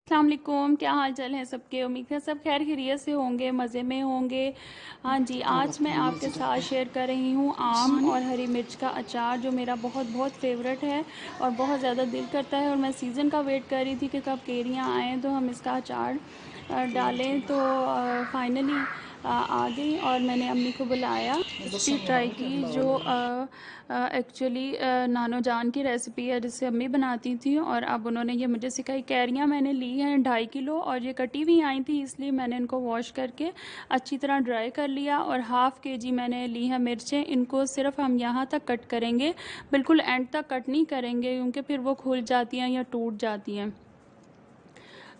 अस्सलाम वालेकुम, क्या हाल चाल है सबके। उम्मीद है सब खैर खैरियत से होंगे, मज़े में होंगे। हाँ जी, आज मैं आपके साथ शेयर कर रही हूँ आम और हरी मिर्च का अचार, जो मेरा बहुत बहुत फ़ेवरेट है और बहुत ज़्यादा दिल करता है। और मैं सीज़न का वेट कर रही थी कि कब कैरियाँ आएँ तो हम इसका अचार डालें। तो फाइनली आ गई और मैंने अम्मी को बुलाया, रेसिपी ट्राई की जो एक्चुअली नानो जान की रेसिपी है जिससे अम्मी बनाती थी, और अब उन्होंने ये मुझे सिखाई। कैरियाँ मैंने ली हैं 2.5 किलो, और ये कटी हुई आई थी, इसलिए मैंने इनको वॉश करके अच्छी तरह ड्राई कर लिया। और हाफ़ केजी मैंने ली है मिर्चें, इनको सिर्फ हम यहाँ तक कट करेंगे, बिल्कुल एंड तक कट नहीं करेंगे क्योंकि फिर वो खुल जाती हैं या टूट जाती हैं।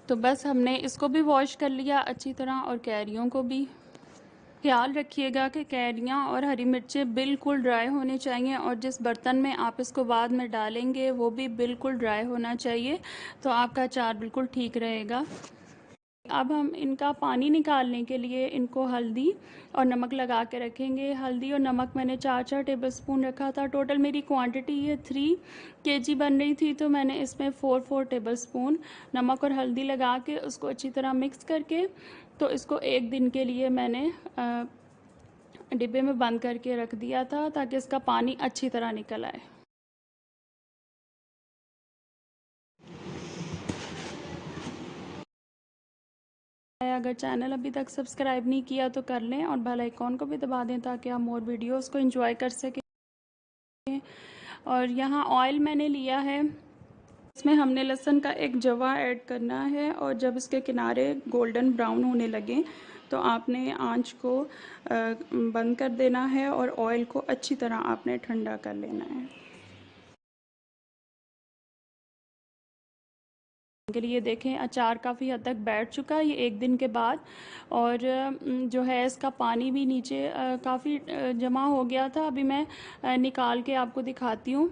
तो बस हमने इसको भी वॉश कर लिया अच्छी तरह, और कैरियों को भी। ख्याल रखिएगा कि कैरियाँ और हरी मिर्चें बिल्कुल ड्राई होनी चाहिए, और जिस बर्तन में आप इसको बाद में डालेंगे वो भी बिल्कुल ड्राई होना चाहिए, तो आपका अचार बिल्कुल ठीक रहेगा। अब हम इनका पानी निकालने के लिए इनको हल्दी और नमक लगा के रखेंगे। हल्दी और नमक मैंने 4-4 टेबलस्पून रखा था। टोटल मेरी क्वांटिटी ये 3 kg बन रही थी, तो मैंने इसमें 4-4 टेबलस्पून नमक और हल्दी लगा के उसको अच्छी तरह मिक्स करके, तो इसको 1 दिन के लिए मैंने डिब्बे में बंद करके रख दिया था ताकि इसका पानी अच्छी तरह निकल आए। अगर चैनल अभी तक सब्सक्राइब नहीं किया तो कर लें, और बेल आइकॉन को भी दबा दें ताकि हम और वीडियोस को एंजॉय कर सकें। और यहाँ ऑयल मैंने लिया है, इसमें हमने लहसुन का एक जवा ऐड करना है, और जब इसके किनारे गोल्डन ब्राउन होने लगें तो आपने आंच को बंद कर देना है, और ऑयल को अच्छी तरह आपने ठंडा कर लेना है। के लिए देखें अचार काफ़ी हद तक बैठ चुका है ये 1 दिन के बाद, और जो है इसका पानी भी नीचे काफ़ी जमा हो गया था। अभी मैं निकाल के आपको दिखाती हूँ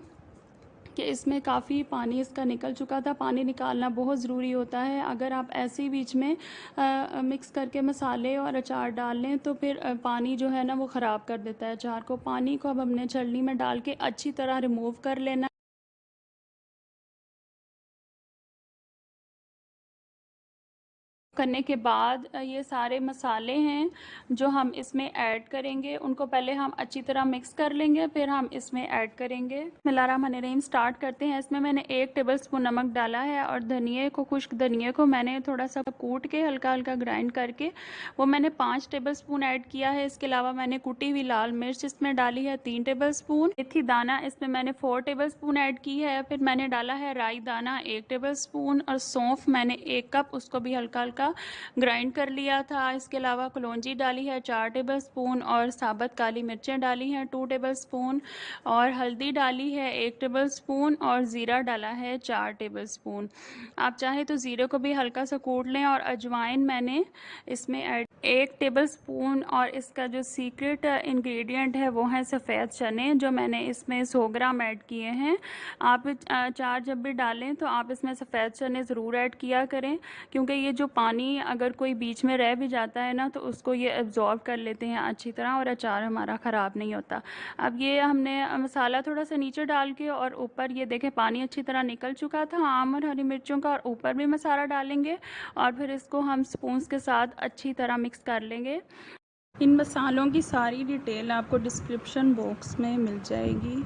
कि इसमें काफ़ी पानी इसका निकल चुका था। पानी निकालना बहुत ज़रूरी होता है। अगर आप ऐसे ही बीच में मिक्स करके मसाले और अचार डाल लें तो फिर पानी जो है ना वो ख़राब कर देता है अचार को। पानी को अब हमने छलनी में डाल के अच्छी तरह रिमूव कर लेना करने के बाद ये सारे मसाले हैं जो हम इसमें ऐड करेंगे, उनको पहले हम अच्छी तरह मिक्स कर लेंगे, फिर हम इसमें ऐड करेंगे। बिस्मिल्लाहिर्रहमानिर्रहीम स्टार्ट करते हैं। इसमें मैंने 1 टेबलस्पून नमक डाला है, और धनिए को, खुश्क धनिए को मैंने थोड़ा सा कूट के हल्का हल्का ग्राइंड करके वो मैंने 5 टेबलस्पून ऐड किया है। इसके अलावा मैंने कुटी हुई लाल मिर्च इसमें डाली है 3 टेबलस्पून। मेथी दाना इसमें मैंने 4 टेबलस्पून ऐड की है। फिर मैंने डाला है राई दाना 1 टेबलस्पून, और सौंफ मैंने 1 कप, उसको भी हल्का हल्का ग्राइंड कर लिया था। इसके अलावा कलौंजी डाली है 4 टेबलस्पून, और साबुत काली मिर्चें डाली हैं 2 टेबलस्पून, और हल्दी डाली है 1 टेबलस्पून, और ज़ीरा डाला है 4 टेबलस्पून। आप चाहें तो ज़ीरे को भी हल्का सा कूट लें। और अजवाइन मैंने इसमें ऐड 1 टेबलस्पून, और इसका जो सीक्रेट इंग्रेडिएंट है वो है सफ़ेद चने, जो मैंने इसमें 100 ग्राम ऐड किए हैं। आप अचार जब भी डालें तो आप इसमें सफ़ेद चने ज़रूर ऐड किया करें, क्योंकि ये जो पानी अगर कोई बीच में रह भी जाता है ना तो उसको ये एब्जॉर्ब कर लेते हैं अच्छी तरह, और अचार हमारा ख़राब नहीं होता। अब ये हमने मसाला थोड़ा सा नीचे डाल के, और ऊपर ये देखें पानी अच्छी तरह निकल चुका था आम और हरी मिर्चों का, और ऊपर भी मसाला डालेंगे, और फिर इसको हम स्पून्स के साथ अच्छी तरह मिक्स कर लेंगे। इन मसालों की सारी डिटेल आपको डिस्क्रिप्शन बॉक्स में मिल जाएगी।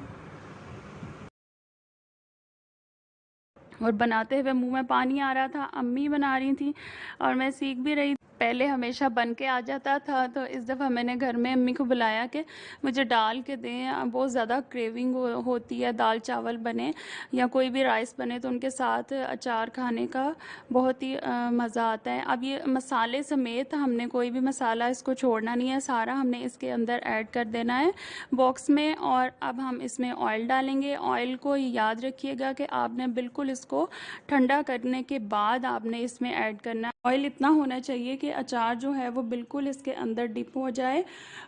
और बनाते हुए मुंह में पानी आ रहा था, अम्मी बना रही थी और मैं सीख भी रही। पहले हमेशा बन के आ जाता था, तो इस दफ़ा मैंने घर में अम्मी को बुलाया कि मुझे डाल के दें। बहुत ज़्यादा क्रेविंग होती है, दाल चावल बने या कोई भी राइस बने तो उनके साथ अचार खाने का बहुत ही मज़ा आता है। अब ये मसाले समेत हमने कोई भी मसाला इसको छोड़ना नहीं है, सारा हमने इसके अंदर ऐड कर देना है बॉक्स में। और अब हम इसमें ऑयल डालेंगे। ऑयल को याद रखिएगा कि आपने बिल्कुल इसको ठंडा करने के बाद आपने इसमें ऐड करना है। ऑयल इतना होना चाहिए कि अचार जो है वो बिल्कुल इसके अंदर डिप हो जाए।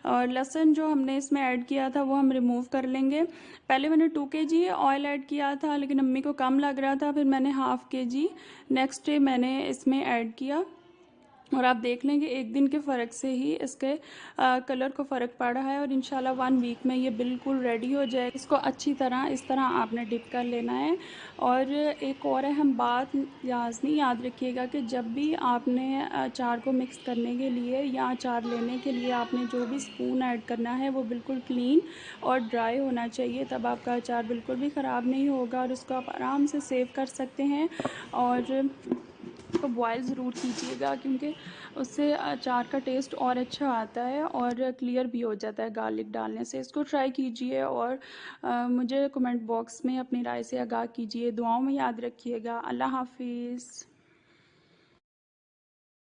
और लहसुन जो हमने इसमें ऐड किया था वो हम रिमूव कर लेंगे। पहले मैंने 2 kg ऑयल ऐड किया था, लेकिन अम्मी को कम लग रहा था, फिर मैंने ½ kg नेक्स्ट डे मैंने इसमें ऐड किया। और आप देख लेंगे एक दिन के फ़र्क से ही इसके कलर को फ़र्क पड़ा है, और इंशाल्लाह 1 वीक में ये बिल्कुल रेडी हो जाए। इसको अच्छी तरह इस तरह आपने डिप कर लेना है। और एक और अहम बात याज़नी याद रखिएगा कि जब भी आपने अचार को मिक्स करने के लिए या अचार लेने के लिए आपने जो भी स्पून ऐड करना है वो बिल्कुल क्लीन और ड्राई होना चाहिए, तब आपका अचार बिल्कुल भी ख़राब नहीं होगा और उसको आप आराम से सेव कर सकते हैं। और इसको बॉयल ज़रूर कीजिएगा, क्योंकि उससे अचार का टेस्ट और अच्छा आता है और क्लियर भी हो जाता है गार्लिक डालने से। इसको ट्राई कीजिए और मुझे कमेंट बॉक्स में अपनी राय से आगाह कीजिए। दुआओं में याद रखिएगा। अल्लाह हाफिज़।